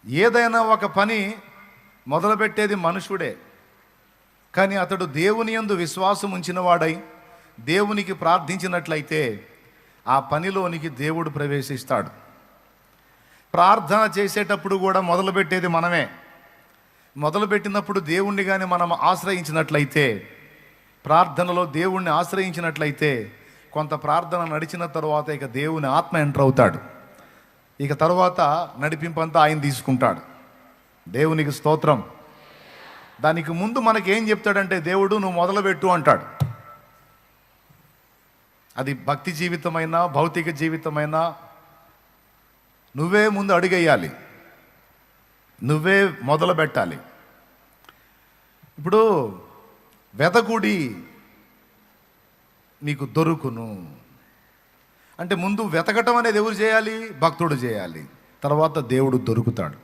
ఏదైనా ఒక పని మొదలుపెట్టేది మనుషుడే. కానీ అతడు దేవుని యందు విశ్వాసం ఉంచినవాడై దేవునికి ప్రార్థించినట్లయితే ఆ పనిలోనికి దేవుడు ప్రవేశిస్తాడు. ప్రార్థన చేసేటప్పుడు కూడా మొదలుపెట్టేది మనమే. మొదలుపెట్టినప్పుడు దేవుణ్ణి కానీ మనం ఆశ్రయించినట్లయితే, ప్రార్థనలో దేవుణ్ణి ఆశ్రయించినట్లయితే కొంత ప్రార్థన నడిచిన తర్వాత ఇక దేవుని ఆత్మ ఎంటర్ అవుతాడు. ఇక తర్వాత నడిపింపంతా ఆయన తీసుకుంటాడు. దేవునికి స్తోత్రం. దానికి ముందు మనకేం చెప్తాడంటే, దేవుడు నువ్వు మొదలుపెట్టు అంటాడు. అది భక్తి జీవితమైనా భౌతిక జీవితమైనా నువ్వే ముందు అడుగేయాలి, నువ్వే మొదలు పెట్టాలి. ఇప్పుడు వెతకుడి మీకు దొరుకును అంటే ముందు వెతకటం అనేది ఎవరు చేయాలి? భక్తుడు చేయాలి. తర్వాత దేవుడు దొరుకుతాడు.